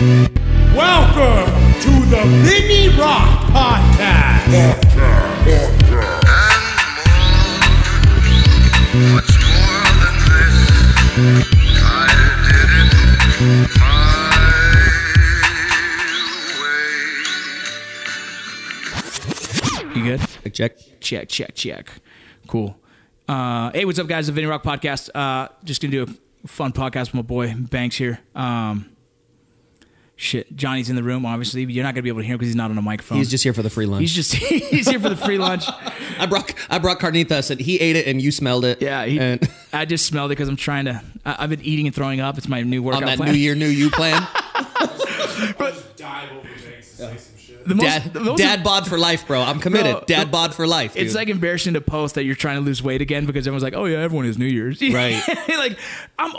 Welcome to the Vinny Rock Podcast. Much more than this, I did it my way. You good? Check. Cool. Hey, what's up, guys? The Vinny Rock Podcast. Just gonna do a fun podcast with my boy Banks here. Johnny's in the room. Obviously, you're not gonna be able to hear him because he's not on a microphone. He's just here for the free lunch. He's here for the free lunch. I brought carnitas and he ate it and you smelled it. Yeah, I just smelled it because I'm trying to. I've been eating and throwing up. It's my new workout on that plan. New Year, New You plan. Just dive over Banks to say some shit. Dad bod for life, bro. I'm committed. Bro, Dad bod for life, dude. It's like embarrassing to post that you're trying to lose weight again because everyone's like, "Oh yeah, everyone has New Year's." Right. Like I'm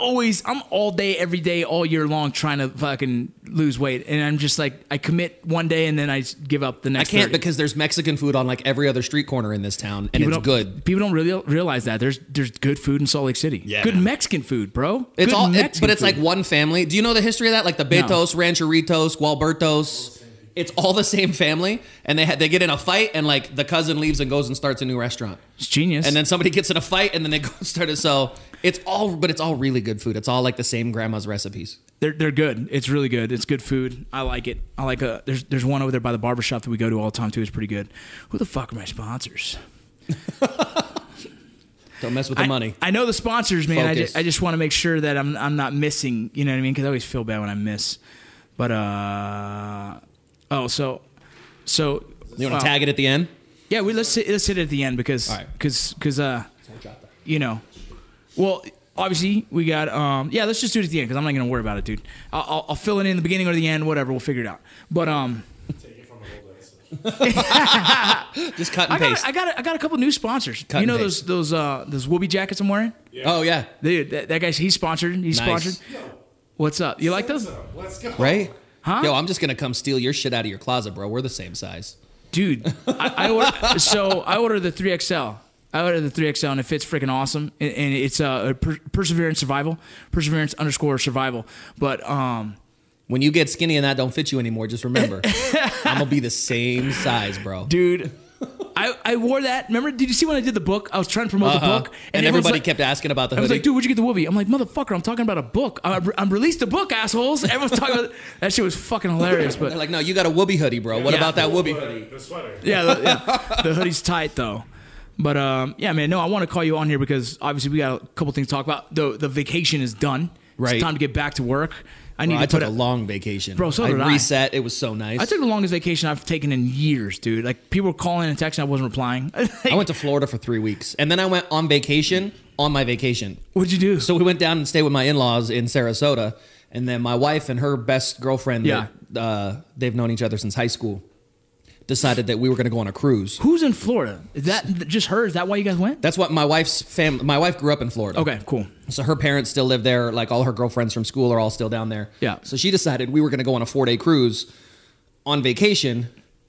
all day, every day, all year long trying to fucking lose weight, and I'm just like, I commit one day and then I give up the next. I can't 30. because there's Mexican food on like every other street corner in this town, and it's good. People don't really realize that there's good food in Salt Lake City. Yeah, good man. Mexican food, bro. It's Good all, Mexican but it's food. like one family. Do you know the history of that? Like the Betos, Rancheritos, Gualbertos. It's all the same family, and they get in a fight, and like the cousin leaves and goes and starts a new restaurant. It's genius. And then somebody gets in a fight, and then they go and start it. So it's all really good food. It's all like the same grandma's recipes. They're good. It's really good. It's good food. I like it. I like there's one over there by the barbershop that we go to all the time too. It's pretty good. Who the fuck are my sponsors? Don't mess with the money. I know the sponsors, man. Focus. I just want to make sure that I'm not missing. You know what I mean? Because I always feel bad when I miss. But so You want to tag it at the end? yeah, let's hit it at the end because All right. you know, well, obviously we got let's just do it at the end because I'm not gonna worry about it, dude. I'll fill it in the beginning or the end, whatever. We'll figure it out. But Take it from the old days. Just cut and paste. I got a couple new sponsors. Cut you know and paste. those Whoopi jackets I'm wearing? Oh yeah, Dude, that guy's he's sponsored. He's Nice. sponsored. What's up? You like those? Let's go. right? Huh? Yo, I'm just gonna come steal your shit out of your closet, bro. We're the same size. Dude, I ordered the 3XL. I ordered the 3XL and it fits freaking awesome. And it's Perseverance Survival. Perseverance_survival. But When you get skinny and that don't fit you anymore, just remember, I'm gonna be the same size, bro. dude, I wore that. Remember, did you see when I did the book? I was trying to promote the book. And everyone's everybody like, kept asking about the I was hoodie. like, dude, where'd you get the Whoopi? I'm like, motherfucker, I'm talking about a book. I released a book, assholes. Everyone's talking about that shit was fucking hilarious. But They're like, no, you got a Whoopi hoodie, bro. What Yeah. about that Whoopi hoodie? The sweater. yeah, the hoodie's tight though. But yeah, man, no, I want to call you on here because obviously we got a couple things to talk about. The vacation is done. Right. It's time to get back to work. I Took a long vacation. Bro, so did I. reset. It was so nice. I took the longest vacation I've taken in years, dude. Like people were calling and texting, I wasn't replying. I went to Florida for 3 weeks, and then I went on vacation on my vacation. What'd you do? So we went down and stayed with my in-laws in Sarasota, and then my wife and her best girlfriend, Yeah. they've known each other since high school, decided that we were going to go on a cruise. Who's in Florida? Is that just her? Is that why you guys went? That's what my wife's family. My wife grew up in Florida. Okay, cool. So her parents still live there. Like all her girlfriends from school are all still down there. Yeah. So she decided we were going to go on a 4-day cruise on vacation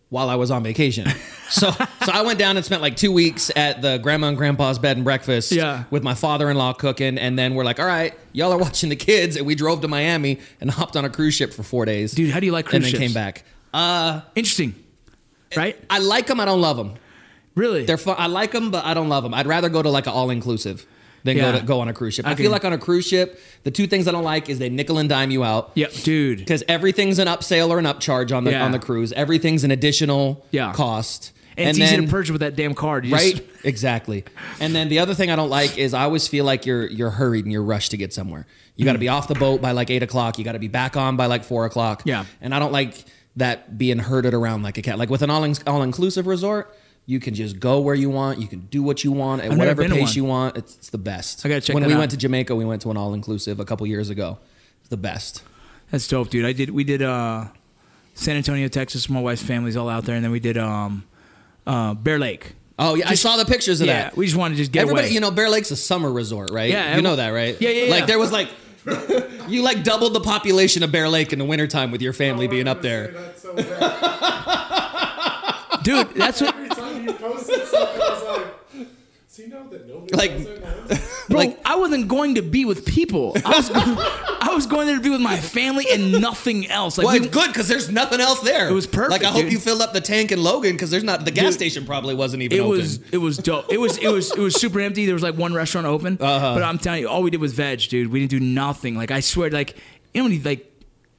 while I was on vacation. so I went down and spent like 2 weeks at the grandma and grandpa's bed and breakfast Yeah. with my father-in-law cooking. And then we're like, all right, y'all are watching the kids. And we drove to Miami and hopped on a cruise ship for 4 days. Dude, how do you like cruise And then ships? came back. Interesting. Right? I like them. I don't love them. Really? They're fun. I like them, but I don't love them. I'd rather go to like an all-inclusive than Yeah. go on a cruise ship. I Okay. feel like on a cruise ship, the two things I don't like is they nickel and dime you out. Yeah, dude. Because everything's an upsale or an upcharge on the Yeah. on the cruise. Everything's an additional Yeah. cost. And it's easy to purchase with that damn card. You Right? just- Exactly. And then the other thing I don't like is I always feel like you're hurried and you're rushed to get somewhere. You got to be off the boat by like 8 o'clock. You got to be back on by like 4 o'clock. Yeah. And I don't like that being herded around like a cat. Like with an all-inclusive resort, you can just go where you want. You can do what you want at I've never whatever been to pace one. you want. It's the best. I gotta check When that we out. went to Jamaica, we went to an all-inclusive a couple years ago. It's the best. That's dope, dude. We did San Antonio, Texas. My wife's family's all out there, and then we did Bear Lake. Oh yeah, I saw the pictures of Yeah, that. we just wanted to just get Everybody, away. you know, Bear Lake's a summer resort, right? Yeah, you know that, right? Yeah. Like there was like, you like doubled the population of Bear Lake in the wintertime with your family being up there. That's so bad. Dude, that's what. Every time you posted something, I was like, Does he know that nobody Like- does it? Bro, Like- I wasn't going to be with people. I was going there to be with my family and nothing else. Like, Well, it's good because there's nothing else there. It was perfect, Like I hope dude. you filled up the tank in Logan because there's not the gas Dude, station probably wasn't even it open. was dope. It was super empty. There was like one restaurant open, but I'm telling you, all we did was veg, dude. We didn't do nothing. Like I swear, like you know, how many like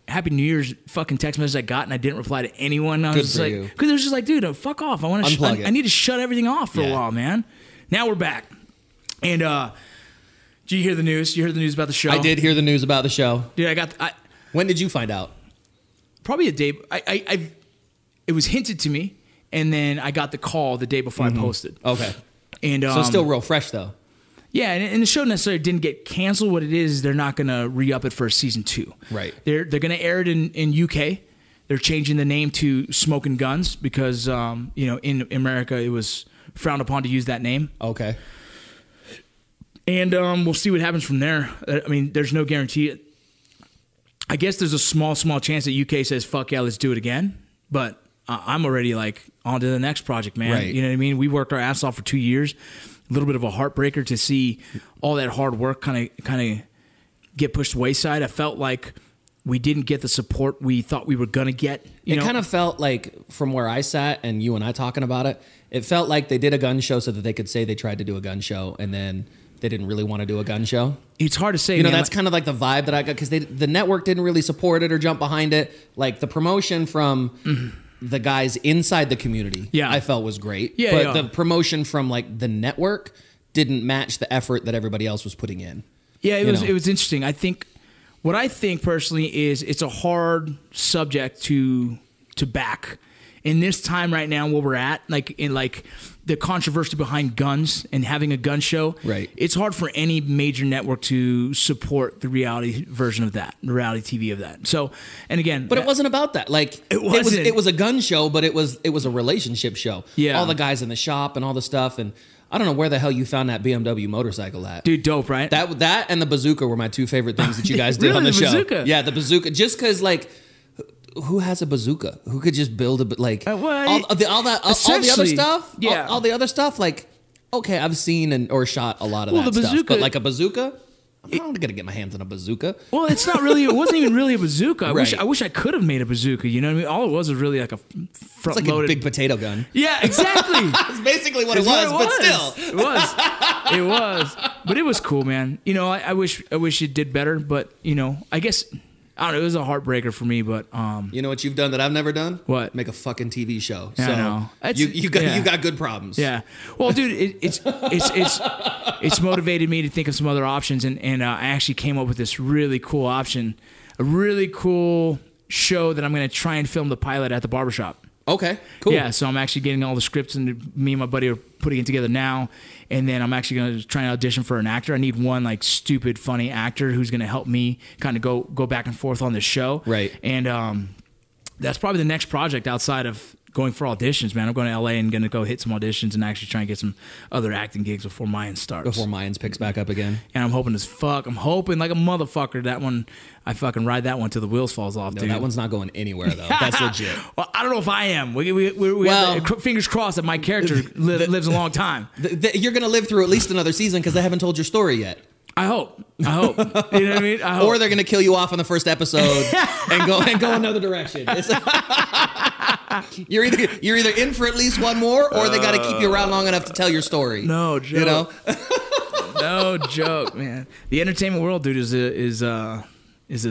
Happy New Year's fucking text messages I got, and I didn't reply to anyone. I was Good just for like, you. because it was just like, dude, fuck off. I want to. Unplug it. I need to shut everything off for a Yeah. while, man. Now we're back, and did you hear the news? You heard the news about the show? I did hear the news about the show. Dude, When did you find out? probably a day. It was hinted to me, and then I got the call the day before I posted. Okay. And So it's still real fresh though. yeah, and the show necessarily didn't get canceled. What it is, they're not going to re-up it for a season 2. Right. They're going to air it in UK. They're changing the name to Smoking Guns because you know, in America it was frowned upon to use that name. Okay. And we'll see what happens from there. I mean, there's no guarantee. I guess there's a small chance that UK says, fuck yeah, let's do it again. But I'm already like on to the next project, man. Right. You know what I mean? We worked our ass off for 2 years. A little bit of a heartbreaker to see all that hard work kind of get pushed wayside. I felt like we didn't get the support we thought we were going to get. You It know? kind of felt like, from where I sat and you and I talking about it, it felt like they did a gun show so that they could say they tried to do a gun show, and then they didn't really want to do a gun show. It's hard to say, You know, man. that's kind of like the vibe that I got because the network didn't really support it or jump behind it. Like the promotion from the guys inside the community, Yeah. I felt was great. Yeah, but yeah. the promotion from like the network didn't match the effort that everybody else was putting in. Yeah, You know. it was interesting. What I think personally is it's a hard subject to back in this time right now where we're at, like in like the controversy behind guns and having a gun show. Right. It's hard for any major network to support the reality version of that, the reality TV of that. So, and again, But it wasn't about that. Like It wasn't. It was a gun show, but it was a relationship show. Yeah. All the guys in the shop and all the stuff, and I don't know where the hell you found that BMW motorcycle at. dude, dope, right? That and the bazooka were my two favorite things that you guys did Really? on the The show. bazooka? Yeah, the bazooka. Just because, like, who has a bazooka? Who could just build a like well, all the other essentially, stuff? yeah. all the other stuff. Like, okay, I've seen or shot a lot of Well, that the stuff, bazooka- but like a bazooka, I'm not gonna get my hands on a bazooka. Well, it's not really. It wasn't even really a bazooka. Right. I wish I could have made a bazooka. You know what I mean? All it was really like a It's front like a loaded. big potato gun. Yeah, exactly. That's basically what it That's was, what but still. it was. It was, but it was cool, man. You know, I wish it did better, but you know, I guess I don't know. It was a heartbreaker for me, but You know what you've done that I've never done? What? Make a fucking TV show. Yeah, so I know. That's- you got yeah. you got good problems. yeah. Well, dude, it's motivated me to think of some other options, and I actually came up with this really cool option, a really cool show that I'm going to try and film the pilot at the barbershop. Okay. Cool. Yeah, so I'm actually getting all the scripts, and me and my buddy are putting it together now. And then I'm actually going to try and audition for an actor. I need one like stupid, funny actor who's going to help me kind of go back and forth on this show. Right. And that's probably the next project outside of going for auditions, man. I'm going to LA and going to go hit some auditions and actually try and get some other acting gigs before Mayan starts. Before Mayans picks back up again. And I'm hoping as fuck. I'm hoping like a motherfucker that one. I fucking ride that one till the wheels falls off, No, dude. that one's not going anywhere though. That's legit. Well, I don't know if I am. We Well- have fingers crossed that my character lives a long time. You're gonna live through at least another season because they haven't told your story yet. I hope. You know what I mean? I hope. Or they're gonna kill you off in the first episode and go another direction. You're either in for at least one more, or they got to keep you around long enough to tell your story. No joke. You know. No joke, man. The entertainment world, dude, is a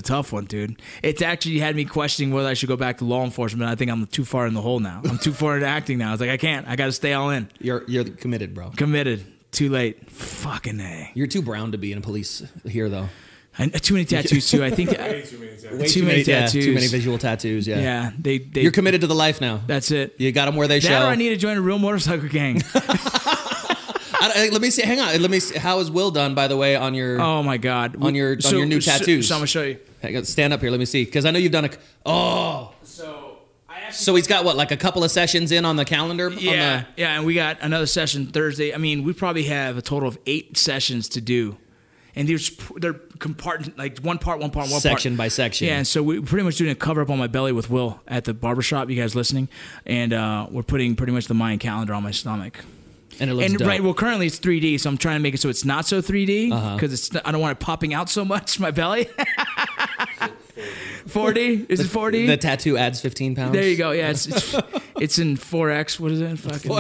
tough one, dude. It's actually had me questioning whether I should go back to law enforcement. I think I'm too far in the hole now. I'm too far into acting now. It's like I can't. I got to stay all in. You're committed, bro. Committed. Too late. Fucking A. You're too brown to be in police here, though. Too many tattoos too. I think. Way too many times. Too many Yeah, tattoos. too many visual tattoos. Yeah. Yeah, they. You're committed to the life now. That's it. You got them where they That show. or I need to join a real motorcycle gang. Let me see. Hang on. Let me see. How is Will done, by the way, on your? Oh my God. On your new tattoos. So I'm gonna show you. Hang on, stand up here. Let me see. Because I know you've done a. Oh. So I actually. So he's got what, like a couple of sessions in on the calendar? Yeah, yeah, and we got another session Thursday. I mean, we probably have a total of 8 sessions to do, and they're compartment like one part, Section by section. Yeah, and so we're pretty much doing a cover up on my belly with Will at the barbershop. You guys listening? And we're putting pretty much the Mayan calendar on my stomach. And it looks dope. right. Well, currently it's 3D, so I'm trying to make it so it's not so 3D because I don't want it popping out so much my belly. 4D? Is it 4D? The tattoo adds 15 pounds. There you go. Yeah, it's in 4X. What is it? Fucking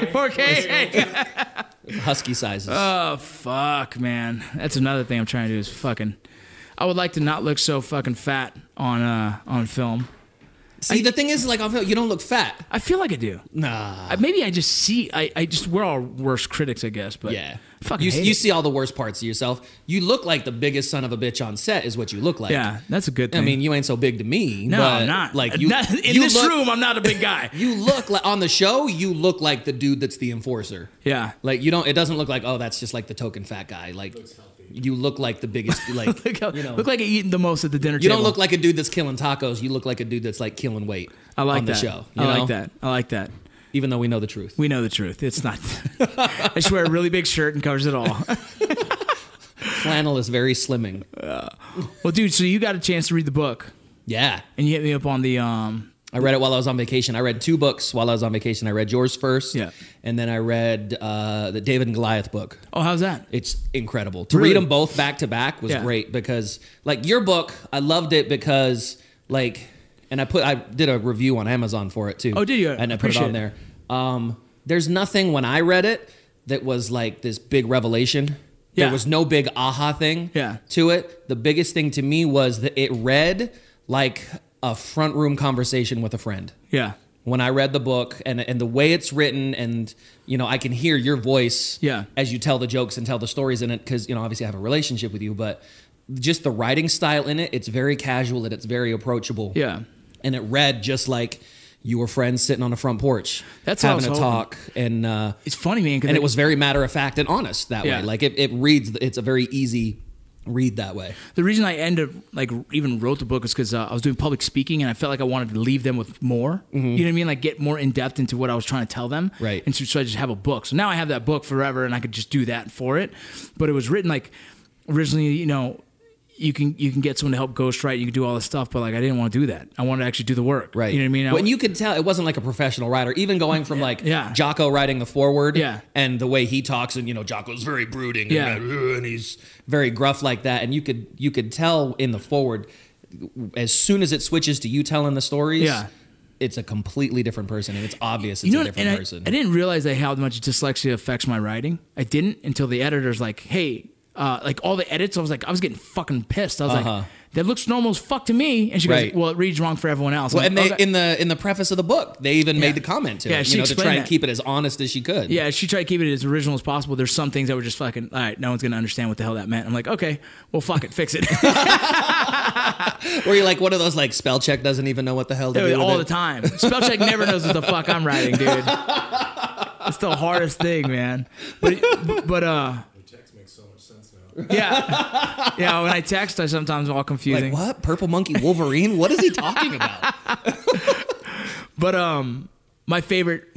4K. Husky sizes. Oh fuck, man. That's another thing I'm trying to do is fucking. I would like to not look so fucking fat on film. See, the thing is, like, you don't look fat. I feel like I do. Nah. Maybe I just see. I just we're all worst critics, I guess. But Yeah. fucking You hate it. see all the worst parts of yourself. You look like the biggest son of a bitch on set is what you look like. Yeah, that's a good thing. I mean, you ain't so big to me. no, but I'm not. Like In this room, I'm not a big guy. You look like on the show. You look like the dude that's the enforcer. Yeah. Like you don't. It doesn't look like that's just like the token fat guy. Like you look like the biggest. Like Look like I eat the most at the dinner you table. don't look like a dude that's killing tacos. You look like a dude that's like killing weight. I like on that. the show. I like that. I like that. Even though we know the truth. We know the truth. It's not. I just wear a really big shirt and covers it all. Flannel is very slimming. Well, dude, so you got a chance to read the book, Yeah. and you hit me up on the. I read it while I was on vacation. I read 2 books while I was on vacation. I read yours first. Yeah. And then I read the David and Goliath book. Oh, how's that? It's incredible. To Really? read them both back to back was Yeah. great because, like, your book, I loved it because, like, and I did a review on Amazon for it too. Oh, did you? And I put it Appreciate on there. There's nothing when I read it that was like this big revelation. Yeah. There was no big aha thing Yeah. to it. The biggest thing to me was that it read like a front room conversation with a friend. Yeah. When I read the book and the way it's written, and you know, I can hear your voice Yeah. as you tell the jokes and tell the stories in it, because you know, obviously I have a relationship with you, but just the writing style in it, it's very casual and it's very approachable. Yeah. And it read just like you were friends sitting on a front porch, That's what I having a was talk, and It's funny, man. and it was very matter of fact and honest that Yeah. way. Like it reads, it's a very easy read that way. The reason I even wrote the book is because I was doing public speaking and I felt like I wanted to leave them with more. You know what I mean? Like get more in depth into what I was trying to tell them. Right. And so I just have a book. So now I have that book forever and I could just do that for it. But it was written like originally, you know, you can get someone to help ghostwrite. You can do all this stuff, but like I didn't want to do that. I wanted to actually do the work. Right. You know what I mean? When you could tell it wasn't like a professional writer, even going from like Yeah. Jocko writing the foreword Yeah. and the way he talks, and you know, Jocko's very brooding Yeah. and he's very gruff like that. And you could tell in the foreword, as soon as it switches to you telling the stories, Yeah. it's a completely different person, and it's obvious it's You know, a different and person. I didn't realize how much dyslexia affects my writing. I didn't until the editor's like, hey, like all the edits, I was getting fucking pissed. I was like, that looks normal as fuck to me. And she goes, Right. well, it reads wrong for everyone else. Well, I'm and like, they "Okay." in the preface of the book, they even made the comment to Yeah, it, she to explained try and that. keep it as honest as she could. Yeah, she tried to keep it as original as possible. There's some things that were just fucking, all right, no one's going to understand what the hell that meant. I'm like, okay, well, fuck it, fix it. Where you're like, one of those like spell check doesn't even know what the hell to do with All it. the time. Spell check never knows what the fuck I'm writing, dude. It's the hardest thing, man. But Your text makes so much sense now. yeah, when I text, I sometimes all confusing. Like what? Purple Monkey Wolverine? What is he talking about? But my favorite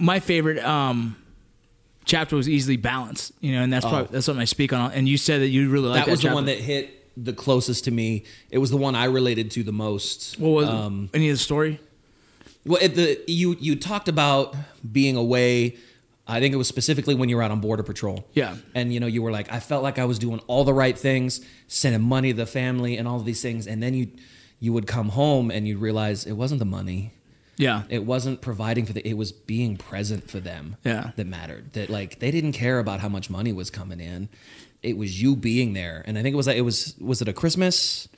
chapter was easily balanced, you know, and that's probably that's something I speak on. And you said that you really liked That was the chapter. one that hit the closest to me. It was the one I related to the most. What was any of the story? Well, you talked about being away. I think it was specifically when you were out on border patrol. Yeah. And you know, you were like, I felt like I was doing all the right things, sending money to the family and all of these things, and then you would come home and you'd realize it wasn't the money. Yeah. It wasn't providing for it was being present for them. Yeah. That mattered. That like they didn't care about how much money was coming in. It was you being there. And I think was it a Christmas?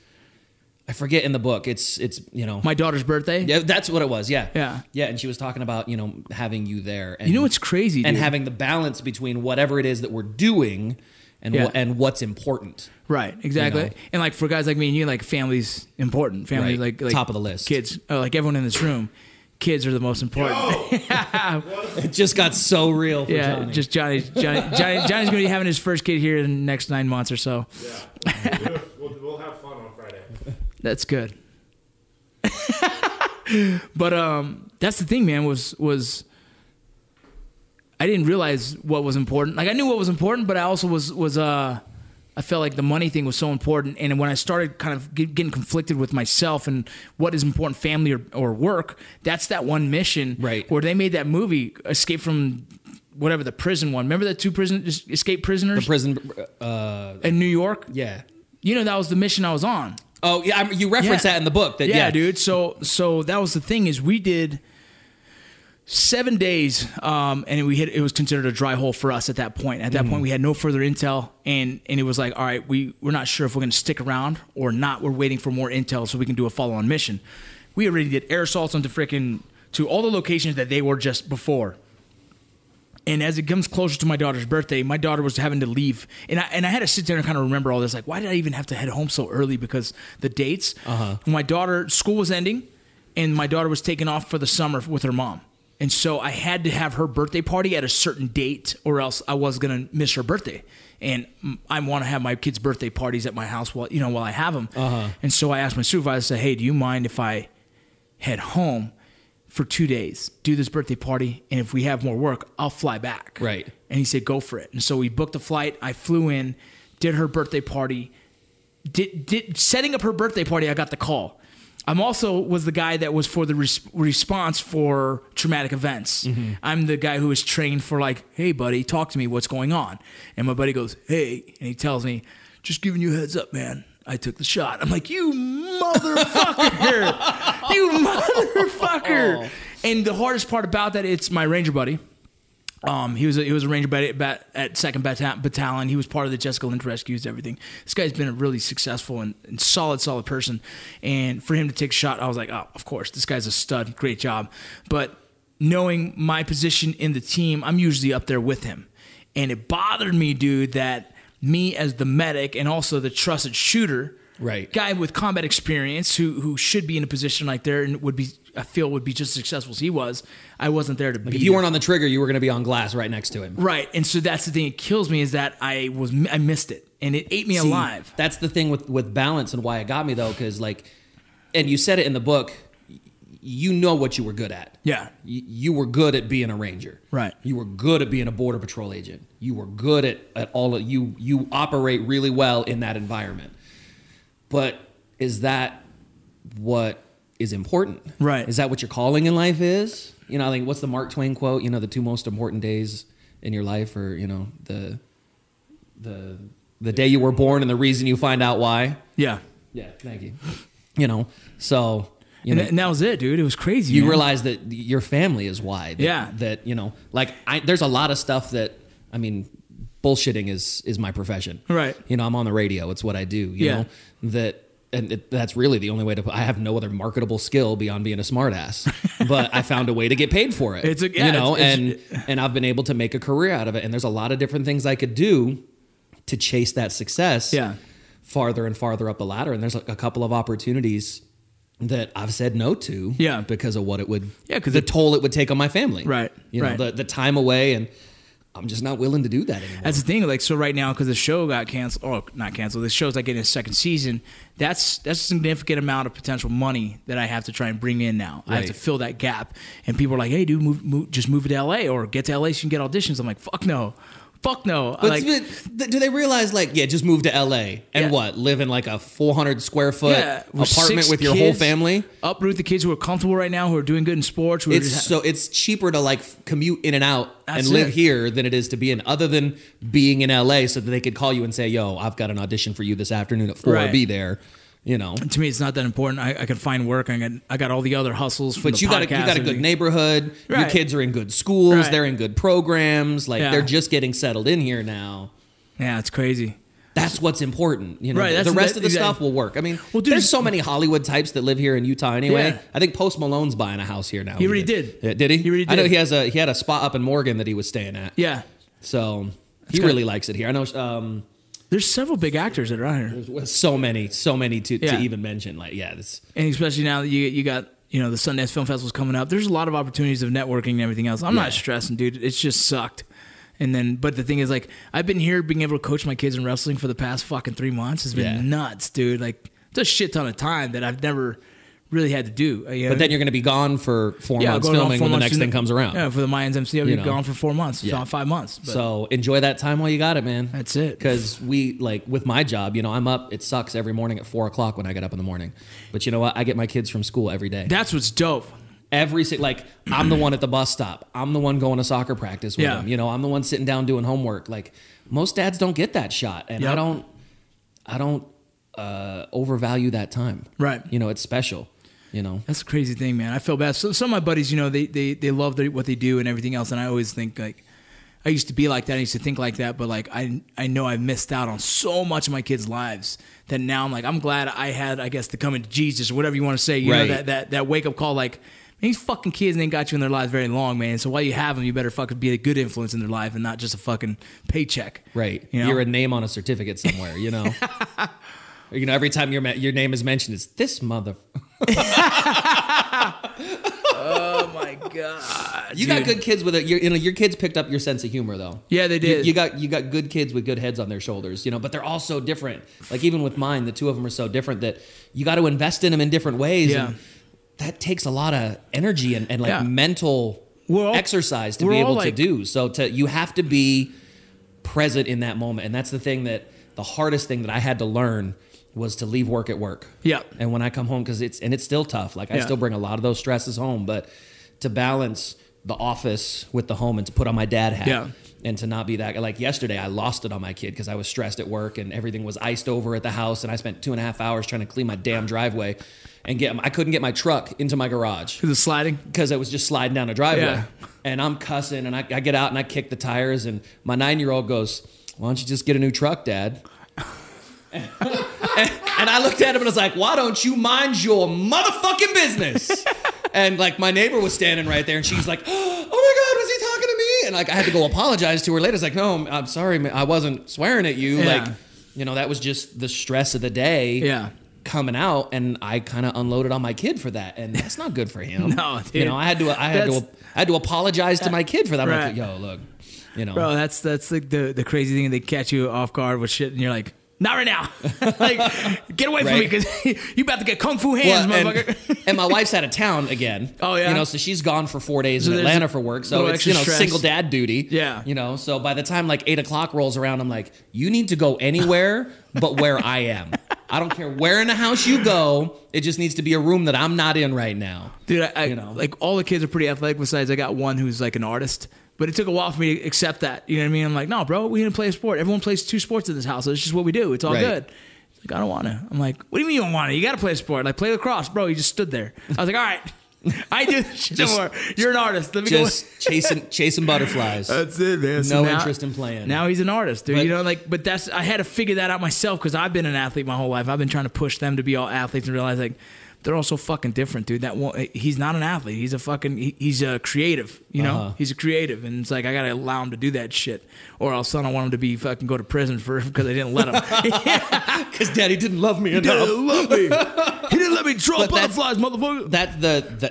I forget in the book. It's you know, My daughter's birthday. yeah, that's what it was. Yeah. Yeah. Yeah. And she was talking about, you know, having you there. And, You know what's crazy, and dude? having the balance between whatever it is that we're doing and Yeah. and what's important. Right, exactly. You know? And like for guys like me and you, like family's important. Family, Right. like Top of the list. Kids, like everyone in this room, kids are the most important. It just got so real for Yeah, Johnny. just Johnny's going to be having his first kid here in the next 9 months or so. Yeah. We'll have fun on Friday. That's good. But that's the thing, man. Was I didn't realize what was important. Like I knew what was important, but I also was I felt like the money thing was so important. And when I started kind of getting conflicted with myself and what is important, family or work, that's that one mission Right. where they made that movie, Escape from whatever the prison one. Remember the two escaped prisoners The prison. in New York? Yeah. You know, that was the mission I was on. Oh yeah, you reference Yeah. that in the book. That Yeah, dude. So that was the thing is we did 7 days, and it was considered a dry hole for us at that point. At that point, we had no further intel, and it was like, all right, we're not sure if we're going to stick around or not. We're waiting for more intel so we can do a follow-on mission. We already did air assaults to all the locations that they were just before. And as it comes closer to my daughter's birthday, my daughter was having to leave. And I had to sit there and kind of remember all this. Like, why did I even have to head home so early? Because the dates. My daughter, school was ending, and my daughter was taking off for the summer with her mom. And so I had to have her birthday party at a certain date, or else I was going to miss her birthday. And I want to have my kids' birthday parties at my house while I have them. And so I asked my supervisor, I said, hey, do you mind if I head home for 2 days, do this birthday party, and if we have more work, I'll fly back. Right. And he said, go for it. And so we booked a flight. I flew in, did her birthday party. Setting up her birthday party, I got the call. I'm also was the guy that was for the response for traumatic events. I'm the guy who was trained for like, hey, buddy, talk to me. What's going on? And my buddy goes, hey, and he tells me, just giving you a heads up, man. I took the shot. I'm like, you motherfucker. You motherfucker. Oh. And the hardest part about that, it's my Ranger buddy. He was a Ranger buddy at 2nd Battalion. He was part of the Jessica Lynch rescues, everything. This guy's been a really successful and solid person. And for him to take a shot, I was like, oh, of course, this guy's a stud. Great job. But knowing my position in the team, I'm usually up there with him. And it bothered me, dude, that me as the medic and also the trusted shooter, right, guy with combat experience who should be in a position like there and would be just as successful as he was. I wasn't there to be. If you weren't on the trigger, you were going to be on glass right next to him. Right, and so that's the thing. It kills me is that I missed it, and it ate me alive. That's the thing with balance and why it got me though, because and you said it in the book. You know what you were good at. Yeah. You were good at being a ranger. Right. You were good at being a border patrol agent. You were good at all of you operate really well in that environment. But is that what is important? Right. Is that what your calling in life is? I think what's the Mark Twain quote? The 2 most important days in your life are, the day you were born and the reason you find out why. Yeah. Yeah, thank you. So and that was it, dude. It was crazy. You man. realize that your family is why. That there's a lot of stuff that, bullshitting is my profession. Right. I'm on the radio. It's what I do. You know, that's really the only way to I have no other marketable skill beyond being a smartass. But I found a way to get paid for it. And I've been able to make a career out of it. And there's a lot of different things I could do to chase that success farther and farther up the ladder. And there's a couple of opportunities that I've said no to because of what it would, because the toll it would take on my family. Right. The time away, and I'm just not willing to do that anymore. That's the thing. So right now, because the show got canceled, or not canceled, the show's like getting a second season. That's a significant amount of potential money that I have to try and bring in now. Right. I have to fill that gap. And people are like, hey, dude, just move to LA or get to LA so you can get auditions. I'm like, fuck no. Fuck no. But do they realize, just move to LA and live in like a 400 square foot apartment with your whole family? Uproot the kids who are comfortable right now, who are doing good in sports. It's cheaper to commute in and out and live here than it is to be in, other than being in LA so that they could call you and say, yo, I've got an audition for you this afternoon at 4, be there. To me, it's not that important. I can find work. I got all the other hustles. But you got a good neighborhood. Right. Your kids are in good schools. Right. They're in good programs. They're just getting settled in here now. Yeah, it's crazy. That's what's important. Right, the rest of the stuff will work. There's so many Hollywood types that live here in Utah anyway. Yeah. I think Post Malone's buying a house here now. He already did. Yeah, did he? He already did. I know he had a spot up in Morgan that he was staying at. Yeah. So he really likes it here. I know. There's several big actors that are out here. There's so many to even mention. And especially now that you got the Sundance Film Festival's coming up. There's a lot of opportunities of networking and everything else. I'm not stressing, dude. It's just sucked. But the thing is, I've been here being able to coach my kids in wrestling for the past fucking 3 months. It's been nuts, dude. It's a shit ton of time that I've never really had to do. But then you're going to be gone for 4 months filming when the next thing comes around. Yeah, for the Mayans MC, I'll be gone for 4 months, 5 months. But so enjoy that time while you got it, man. That's it. Because with my job, I'm up, it sucks every morning at 4 o'clock when I get up in the morning. But you know what? I get my kids from school every day. That's what's dope. Like, I'm the one at the bus stop. I'm the one going to soccer practice with him. You know, I'm the one sitting down doing homework. Like, most dads don't get that shot. And I don't overvalue that time. Right. You know, it's special. You know, that's a crazy thing, man. I feel bad. So some of my buddies, you know, they love what they do and everything else. And I always think, like, I used to be like that. I used to think like that. But, like, I know I missed out on so much of my kids' lives that now I'm like, I'm glad I had, I guess, to come into Jesus or whatever you want to say. You know, that wake-up call, like, these fucking kids ain't got you in their lives very long, man. So while you have them, you better fucking be a good influence in their life and not just a fucking paycheck. Right. You know? You're a name on a certificate somewhere, you know. You know, every time your name is mentioned, it's this mother. Oh my god! You got good kids with it. Your kids picked up your sense of humor, though. Yeah, they did. You got good kids with good heads on their shoulders, you know. But they're all so different. Like, even with mine, the two of them are so different that you got to invest in them in different ways. Yeah. And that takes a lot of energy and like mental exercise to be able to do. So you have to be present in that moment, and that's the hardest thing that I had to learn was to leave work at work. Yeah. And when I come home, because it's still tough. Like, I still bring a lot of those stresses home, but to balance the office with the home and to put on my dad hat and to not be that, like yesterday, I lost it on my kid because I was stressed at work and everything was iced over at the house. And I spent 2.5 hours trying to clean my damn driveway and I couldn't get my truck into my garage. Because it's sliding? Because it was just sliding down a driveway. Yeah. And I'm cussing and I get out and I kick the tires and my 9-year-old goes, "Why don't you just get a new truck, Dad?" And I looked at him and was like, "Why don't you mind your motherfucking business?" And like my neighbor was standing right there and she's like, "Oh my God, was he talking to me?" And like I had to go apologize to her later. It's like, "No, I'm sorry, man. I wasn't swearing at you." Yeah. Like, you know, that was just the stress of the day coming out, and I kind of unloaded on my kid for that, and that's not good for him. No, dude. You know, I had to apologize to my kid for that. I'm like, "Yo, look, you know, bro, that's like the crazy thing. They catch you off guard with shit, and you're like, not right now. Like, get away from me because you about to get kung fu hands, motherfucker. And my wife's out of town again. Oh, yeah? You know, so she's gone for 4 days in Atlanta for work. So it's, you know, stress. single dad duty. Yeah. You know, so by the time like 8 o'clock rolls around, I'm like, you need to go anywhere but where I am. I don't care where in the house you go. It just needs to be a room that I'm not in right now. Dude, you know, like all the kids are pretty athletic besides I got one who's like an artist. But it took a while for me to accept that. You know what I mean? I'm like, no, bro, we didn't play a sport. Everyone plays 2 sports in this house. So it's just what we do. It's all good. He's like, I don't want to. I'm like, what do you mean you don't want to? You got to play a sport. Like, play lacrosse. Bro, you just stood there. I was like, all right. I do this shit more. You're an artist. Let me just chasing butterflies. That's it, man. No interest in playing. Now he's an artist, dude. You know, like, but I had to figure that out myself because I've been an athlete my whole life. I've been trying to push them to be all athletes and realize, like, they're all so fucking different, dude. He's not an athlete. He's a creative, you know? He's a creative. And it's like, I got to allow him to do that shit. Or else I don't want him to be fucking go to prison because I didn't let him. Because daddy didn't love me enough. He didn't love me. He didn't let me draw butterflies, motherfucker.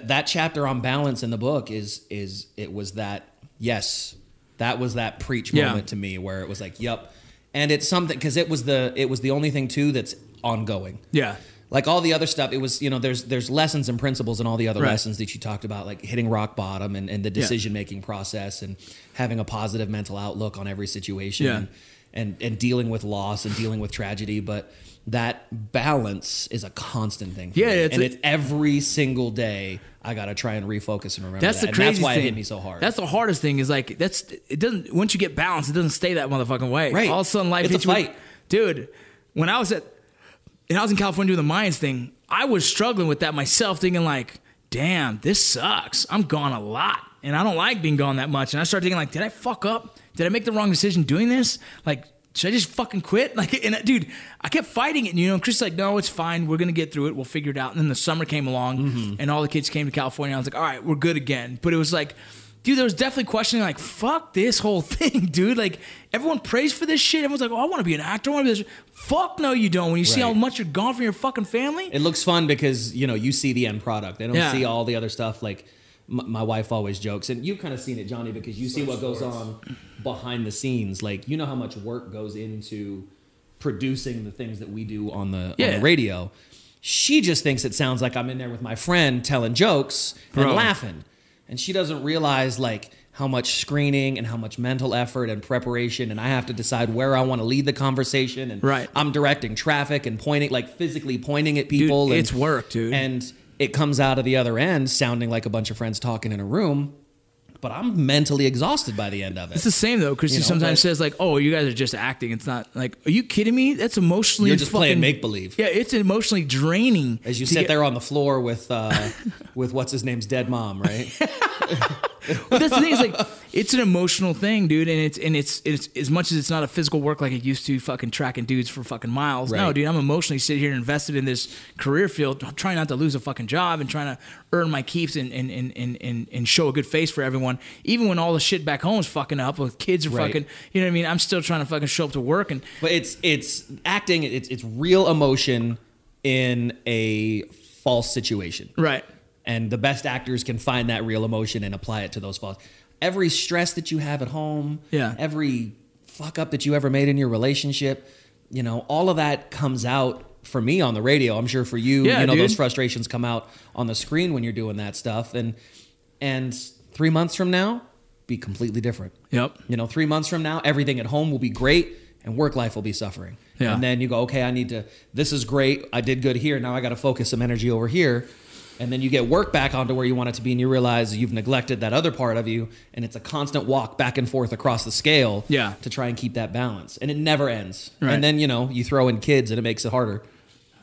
That chapter on balance in the book it was that, yes, that was that preach moment to me where it was like, yep. And it's something, because it was the only thing too that's ongoing. Yeah. Like all the other stuff, it was, you know, there's lessons and principles and all the other lessons that you talked about, like hitting rock bottom and the decision-making process and having a positive mental outlook on every situation and dealing with loss and dealing with tragedy. But that balance is a constant thing for me. It's every single day I got to try and refocus and remember that's that. The crazy and that's why thing. It hit me so hard. That's the hardest thing is like, it doesn't, once you get balanced, it doesn't stay that motherfucking way. Right. All of a sudden life hits you. Fight. Dude, when I was in California doing the Mayans thing, I was struggling with that myself, thinking like, damn, this sucks. I'm gone a lot, and I don't like being gone that much. And I started thinking like, did I fuck up? Did I make the wrong decision doing this? Like, should I just fucking quit? Like, and dude, I kept fighting it. And, you know, Chris was like, no, it's fine. We're going to get through it. We'll figure it out. And then the summer came along, and all the kids came to California. I was like, all right, we're good again. But it was like, dude, there was definitely questioning like, fuck this whole thing, dude. Like, everyone prays for this shit. Everyone's like, oh, I want to be an actor. I want to be this. Fuck no, you don't. When you see how much you're gone from your fucking family. It looks fun because, you know, you see the end product. They don't see all the other stuff. Like, my wife always jokes, and you've kind of seen it, Johnny, because you see what goes on behind the scenes. Like, you know how much work goes into producing the things that we do on the radio. She just thinks it sounds like I'm in there with my friend telling jokes and laughing. And she doesn't realize, like, how much screening and how much mental effort and preparation, and I have to decide where I want to lead the conversation. And I'm directing traffic and pointing, like physically pointing at people. Dude, and it's work, dude. And it comes out of the other end sounding like a bunch of friends talking in a room. But I'm mentally exhausted by the end of it. It's the same though. Christy sometimes says like, "Oh, you guys are just acting." It's not like, "Are you kidding me?" That's emotionally. You're just playing make believe. Yeah, it's emotionally draining. As you sit there on the floor with what's his name's dead mom, right? Well, that's the thing. Is like it's an emotional thing, dude, and it's as much as it's not a physical work like it used to, fucking tracking dudes for fucking miles. Right. No, dude, I'm emotionally sitting here invested in this career field, trying not to lose a fucking job and trying to earn my keeps and show a good face for everyone. Even when all the shit back home is fucking up, with kids are fucking, you know what I mean? I'm still trying to fucking show up to work. But it's acting. It's real emotion in a false situation, right? And the best actors can find that real emotion and apply it to those false. Every stress that you have at home, every fuck up that you ever made in your relationship, you know, all of that comes out for me on the radio. I'm sure for you, you know, dude, those frustrations come out on the screen when you're doing that stuff. And 3 months from now, be completely different. Yep. You know, 3 months from now, everything at home will be great and work life will be suffering. Yeah. And then you go, okay, this is great. I did good here. Now I got to focus some energy over here. And then you get work back onto where you want it to be, and you realize you've neglected that other part of you, and it's a constant walk back and forth across the scale to try and keep that balance. And it never ends. Right. And then, you know, you throw in kids, and it makes it harder.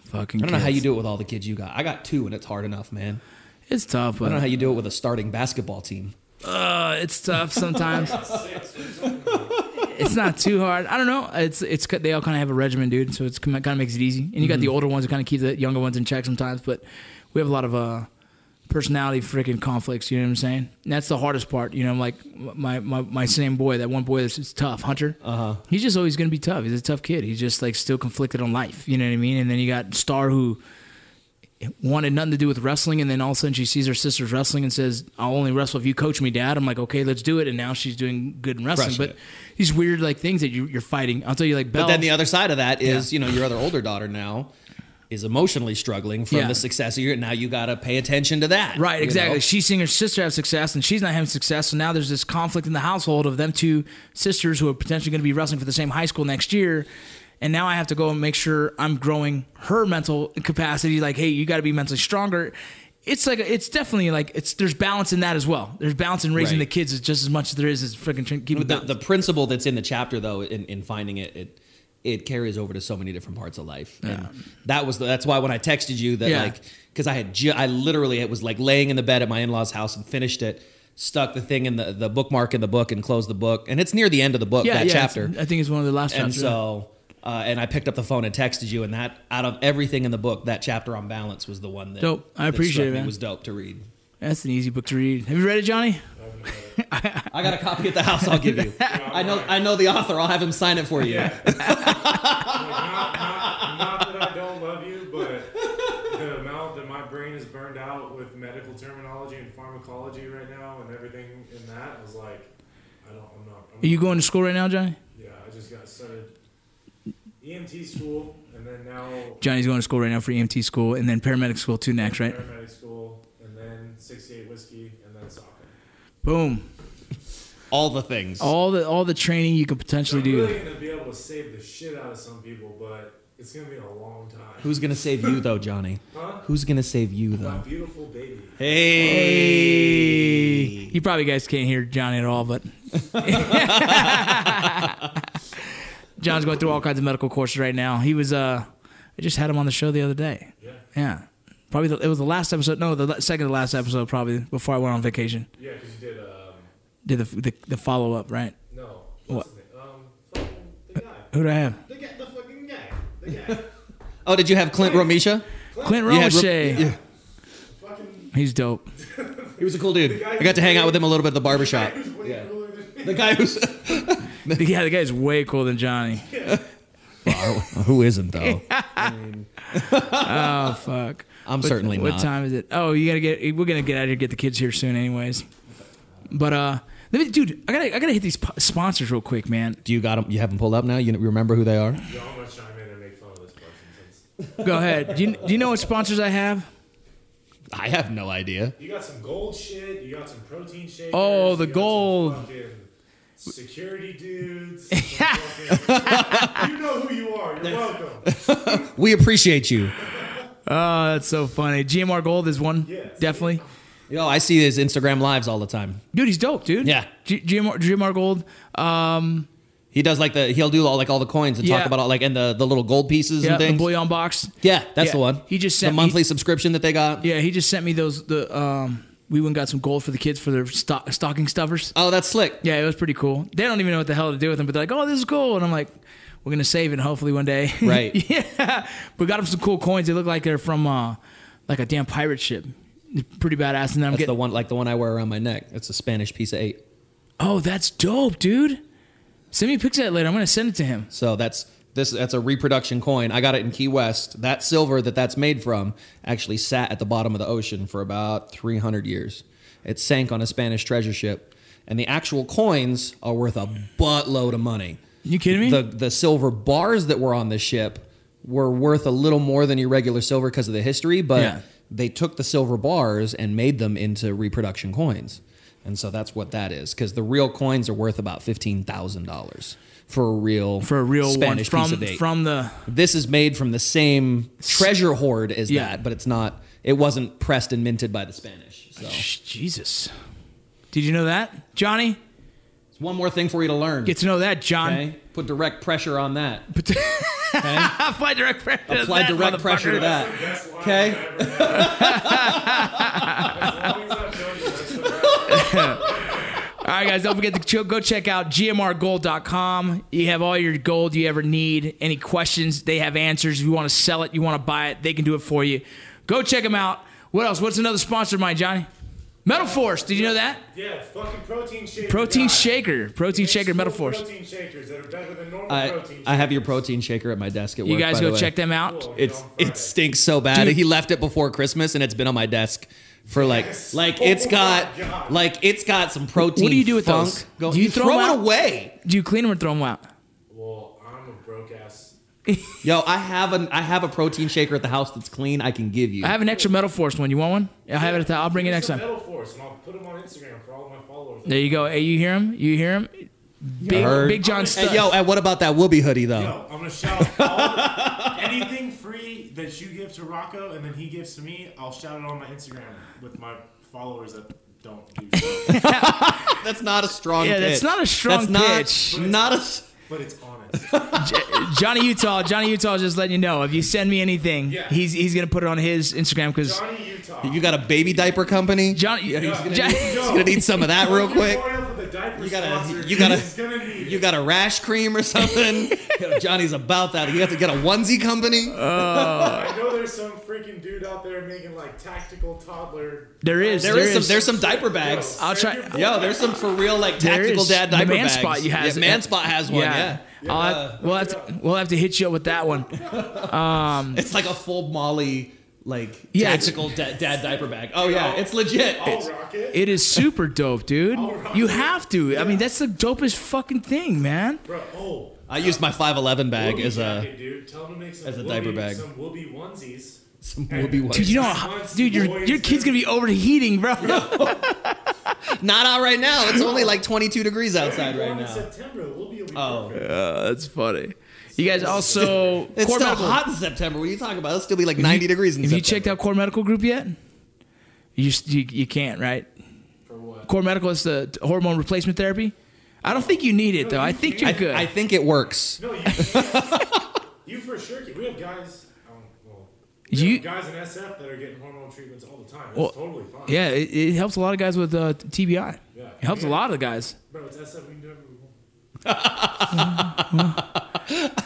Fucking I don't know how you do it with all the kids you got. I got 2, and it's hard enough, man. It's tough. But I don't know how you do it with a starting basketball team. It's tough sometimes. It's not too hard. I don't know. It's they all kind of have a regimen, dude, so it's kind of makes it easy. And you got the older ones that kind of keep the younger ones in check sometimes, but we have a lot of personality freaking conflicts, you know what I'm saying? And that's the hardest part, you know, like my same boy, that one boy that's tough, Hunter. He's just always going to be tough. He's a tough kid. He's just like still conflicted on life, you know what I mean? And then you got Star, who wanted nothing to do with wrestling, and then all of a sudden she sees her sister's wrestling and says, "I'll only wrestle if you coach me, Dad." I'm like, "Okay, let's do it." And now she's doing good in wrestling. But these weird like things that you're fighting. I'll tell you, like Belle. But then the other side of that is, you know, your other older daughter now is emotionally struggling from the success of your, now you got to pay attention to that. Right, exactly. Know? She's seeing her sister have success and she's not having success. So now there's this conflict in the household of them two sisters who are potentially going to be wrestling for the same high school next year. And now I have to go and make sure I'm growing her mental capacity. Like, hey, you got to be mentally stronger. It's like, it's definitely like, there's balance in that as well. There's balance in raising the kids just as much as there is freaking keeping the principle that's in the chapter though, in finding it carries over to so many different parts of life. And that's why when I texted you that like, cause I literally, it was like laying in the bed at my in-laws house and finished it, stuck the thing in the bookmark in the book and closed the book. And it's near the end of the book, that chapter. I think it's one of the last chapters. And so, and I picked up the phone and texted you, and that out of everything in the book, that chapter on balance was the one that dope. I appreciate it, man. It was dope to read. That's an easy book to read. Have you read it, Johnny? I got a copy at the house. I'll give you. I know the author. I'll have him sign it for you. Not that I don't love you, but the amount that my brain is burned out with medical terminology and pharmacology right now and everything in that, I was like, I'm not. Are you going to school right now, Johnny? Yeah, I just got started EMT school, and then now Johnny's going to school right now for EMT school, and then paramedic school too next, right? Paramedic school, and then 68 whiskey, and then soccer. Boom. All the things. All the training you could potentially do. I'm really going to be able to save the shit out of some people, but it's going to be a long time. Who's going to save you, though, Johnny? Huh? Who's going to save you, though? My beautiful baby. Hey. You probably guys can't hear Johnny at all, but John's going through all kinds of medical courses right now. He was, I just had him on the show the other day. Yeah. Probably it was the last episode. No, the second to last episode, probably before I went on vacation. Yeah, because you did the follow up, right? No. What? His name? Fucking the guy. Who'd I have? The fucking guy. The guy. Oh, did you have Clint Romisha? Clint Romisha. Yeah. He's dope. He was a cool dude. I got to hang out with him a little bit at the barbershop. The guy who's the guy's way cooler than Johnny. Well, who isn't though? Oh fuck! I'm certainly not. What time is it? Oh, we're gonna get out of here, get the kids here soon, anyways. But dude, I gotta hit these sponsors real quick, man. Do you got them? You have them pulled up now? You remember who they are? Yo, I'm gonna chime in and make fun of this person. Go ahead. Do you know what sponsors I have? I have no idea. You got some gold shit. You got some protein shakers. Oh, the you gold. Got some fucking security dudes. You know who you are. You're welcome. We appreciate you. Oh, that's so funny. GMR Gold is one, definitely. Yo, I see his Instagram lives all the time. Dude, he's dope, dude. Yeah. GMR Gold. He does he'll do all the coins and talk about all and the little gold pieces and things. The bullion box. Yeah, that's the one. He just sent the monthly subscription that they got. Yeah, he just sent me those. We went and got some gold for the kids for their stocking stuffers. Oh, that's slick. Yeah, it was pretty cool. They don't even know what the hell to do with them, but they're like, "Oh, this is cool," and I'm like, "We're gonna save it, hopefully one day." Right. Yeah. We got them some cool coins. They look like they're from like a damn pirate ship. Pretty badass. And then that's the one I wear around my neck. It's a Spanish piece of 8. Oh, that's dope, dude. Send me a picture of that later. I'm gonna send it to him. So that's a reproduction coin. I got it in Key West. That silver that's made from actually sat at the bottom of the ocean for about 300 years. It sank on a Spanish treasure ship, and the actual coins are worth a buttload of money. You kidding me? The silver bars that were on the ship were worth a little more than your regular silver because of the history, but they took the silver bars and made them into reproduction coins. And so that's what that is, because the real coins are worth about $15,000 for a real Spanish one piece of 8. from the. This is made from the same treasure hoard as that, but it's not. It wasn't pressed and minted by the Spanish. So. Jesus, did you know that, Johnny? It's one more thing for you to learn. Get to know that, John. Okay? Put direct pressure on that. Okay? Apply direct pressure. Apply direct pressure to that. Okay. All right, guys, don't forget to go check out gmrgold.com. You have all your gold you ever need. Any questions, they have answers. If you want to sell it, you want to buy it, they can do it for you. Go check them out. What else? What's another sponsor of mine, Johnny? Metal Force. Did you know that? Yeah, fucking protein shaker. Protein shaker, Metal Force. Protein shakers that are better than normal protein shakers. I have your protein shaker at my desk at work. You guys go check them out. Cool. It stinks so bad. Dude. He left it before Christmas, and it's been on my desk for it's got some protein. What do you do with funk. those? Do you throw them away? Do you clean them or throw them out? Well, I'm a broke ass. Yo, I have a protein shaker at the house that's clean. I can give you. I have an extra Metal Force one. You want one? I have it. I'll bring it next time. Metal Force, and I'll put them on Instagram for all of my followers. There you go. Hey, you hear him? You hear him? Big John Stud. Hey, yo, and what about that Whoopi hoodie though? Yo, I'm gonna shout anything free that you give to Rocco and then he gives to me. I'll shout it on my Instagram with my followers that don't do so. That's not a strong. Yeah, pitch. that's not a strong pitch. But it's honest. Johnny Utah is just letting you know. If you send me anything, he's gonna put it on his Instagram because Johnny Utah. You got a baby diper company. Johnny, he's gonna need some of that real quick. You got a rash cream or something. Johnny's about that. You have to get a onesie company. I know there's some freaking dude out there making like tactical toddler. There's some diaper bags. I'll try. Yo, there's some for real like tactical dad diaper the Man bags. Spot you has. Man Spot has one. Yeah. We'll have to hit you up with that one. It's like a full Molly tactical dad diaper bag. Oh yeah, it's legit. I'll rock it. It is super dope, dude. You have to. Yeah. I mean, that's the dopest fucking thing, man. Bro, I used my 511 bag as jacket, dude. Tell him to make some as a diaper bag. Some Whoopi onesies. Some Whoopi onesies. Dude, you know, your kid's gonna be overheating, bro. Not out right now. It's only like 22 degrees outside right now. In September, will be perfect. That's funny. You guys also it's Core still Medical. hot in September. What are you talking about? It'll still be like 90 degrees in September. Have you checked out Core Medical Group yet? You can't, right? For what? Core Medical is the hormone replacement therapy. I don't think you need it though. I think you're good. I think it works. No, you can't. You for sure can. We have guys. Guys in SF that are getting hormone treatments all the time. That's totally fine. Yeah, it helps a lot of guys with TBI. Yeah. It helps a lot of guys. Bro, it's SF. We can do whatever we want.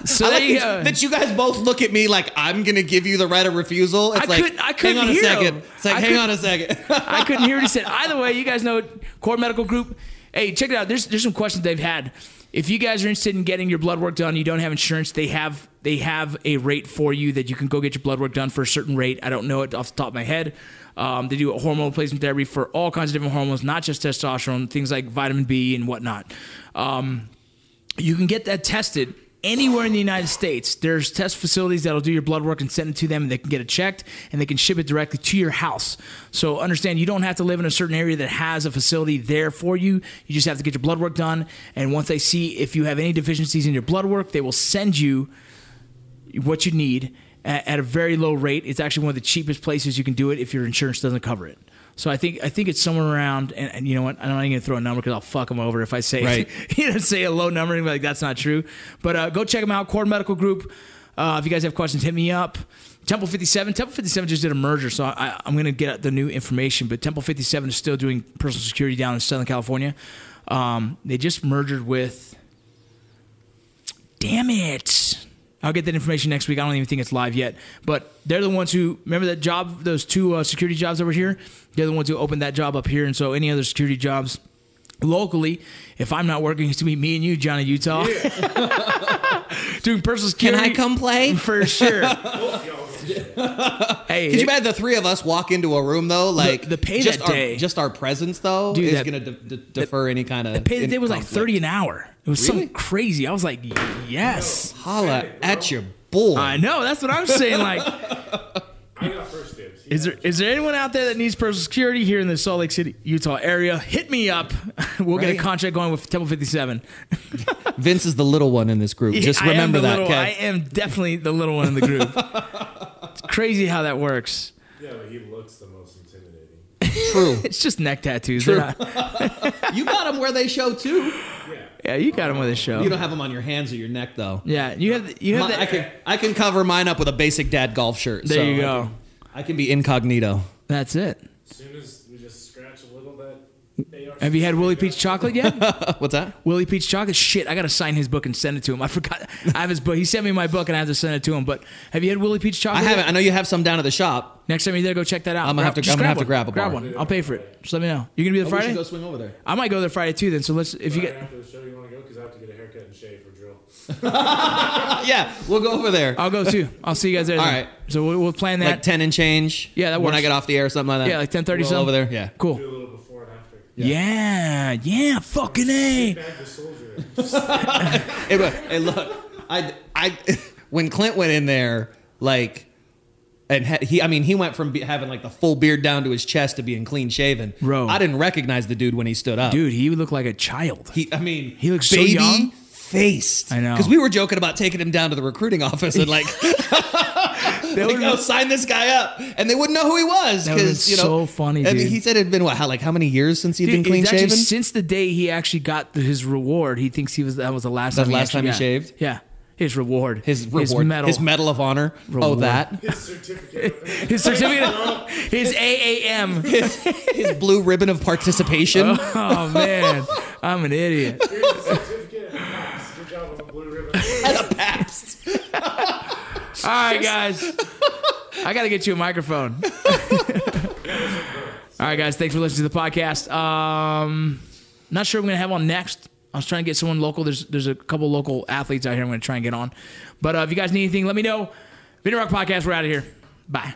So I like that you guys both look at me like I'm gonna give you the right of refusal. It's I couldn't hang on a hear second. him. It's like hang on a second. I couldn't hear what he said. Either way, you guys know Core Medical Group. Hey, check it out. There's some questions they've had. If you guys are interested in getting your blood work done, you don't have insurance, they have a rate for you that you can go get your blood work done for a certain rate. I don't know it off the top of my head. They do a hormone replacement therapy for all kinds of different hormones, not just testosterone, things like vitamin B and whatnot. You can get that tested anywhere in the United States. There's test facilities that'll do your blood work and send it to them, and they can get it checked, and they can ship it directly to your house. So understand, you don't have to live in a certain area that has a facility there for you. You just have to get your blood work done, and once they see if you have any deficiencies in your blood work, they will send you what you need, at a very low rate. It's actually one of the cheapest places you can do it if your insurance doesn't cover it. So I think it's somewhere around, and you know what? I'm not even gonna throw a number because I'll fuck them over if I say say a low number and be like that's not true. But go check them out, Cord Medical Group. If you guys have questions, hit me up. Temple 57 just did a merger, so I'm gonna get the new information. But Temple 57 is still doing personal security down in Southern California. They just merged with. Damn it. I'll get that information next week. I don't even think it's live yet. But they're the ones who, remember that job, those two security jobs over here? They're the ones who opened that job up here. And so any other security jobs locally, if I'm not working, it's to be me and you, Johnny Utah. Yeah. Doing personal security. Can I come play? For sure. Hey, could you imagine the three of us walk into a room though? Like the pay just that day, just our presence though, dude, is going to defer any kind of. The pay that day was like $30 an hour. It was something crazy. I was like, yes, holla at your boy. I know. That's what I'm saying. Like, I got first dibs. Is there anyone out there that needs personal security here in the Salt Lake City, Utah area? Hit me up. We'll get a contract going with Temple 57. Vince is the little one in this group. Just remember that. Okay? I am definitely the little one in the group. It's crazy how that works. Yeah, but he looks the most intimidating. True. It's just neck tattoos. True. You got them where they show too. Yeah, you got them where they show. You don't have them on your hands or your neck though. Yeah, you have. I can cover mine up with a basic dad golf shirt. There you go. I can be incognito. That's it. As soon as we just scratch a little bit. Have you had Willie Peach chocolate yet? What's that? Willie Peach chocolate? Shit, I gotta sign his book and send it to him. I forgot. I have his book. He sent me my book and I have to send it to him. But have you had Willie Peach chocolate? I haven't. I know you have some down at the shop. Next time you're there, go check that out. I'm gonna have to grab a bar. Grab one. I'll pay for it. Just let me know. You gonna be there Friday? We should go swing over there. I might go there Friday too. Then so let's. If you get after the show, you want to go because I have to get a haircut and shave for drill. Yeah, we'll go over there. I'll go too. I'll see you guys there. All then. right. So we'll plan that. Like 10 and change. Yeah, that works. When I get off the air, something like that. Yeah, like 10:30 something. Over there. Yeah. Cool. Do a little before and after. Yeah, fucking A. Bag the soldier. Hey, look, I when Clint went in there, like, and he went from having like the full beard down to his chest to being clean shaven. Bro, I didn't recognize the dude when he stood up. Dude, he would look like a child. He looks so young. Faced. I know. Because we were joking about taking him down to the recruiting office and like, they would go sign this guy up, and they wouldn't know who he was because so funny. Dude. I mean, he said it had been how many years since he'd been clean shaven? Since the day he actually got his reward, he thinks that was the last time. The last time he shaved. Yeah. His reward. His medal of honor. Reward. Oh, that. His certificate. His AAM. His blue ribbon of participation. Oh man, I'm an idiot. Here's the certificate and a Pabst. Good job on the blue ribbon. And a Pabst. All right, guys. I got to get you a microphone. All right, guys. Thanks for listening to the podcast. Not sure what I'm going to have on next. I was trying to get someone local. There's a couple local athletes out here I'm going to try and get on. But if you guys need anything, let me know. Vinny Rock Podcast, we're out of here. Bye.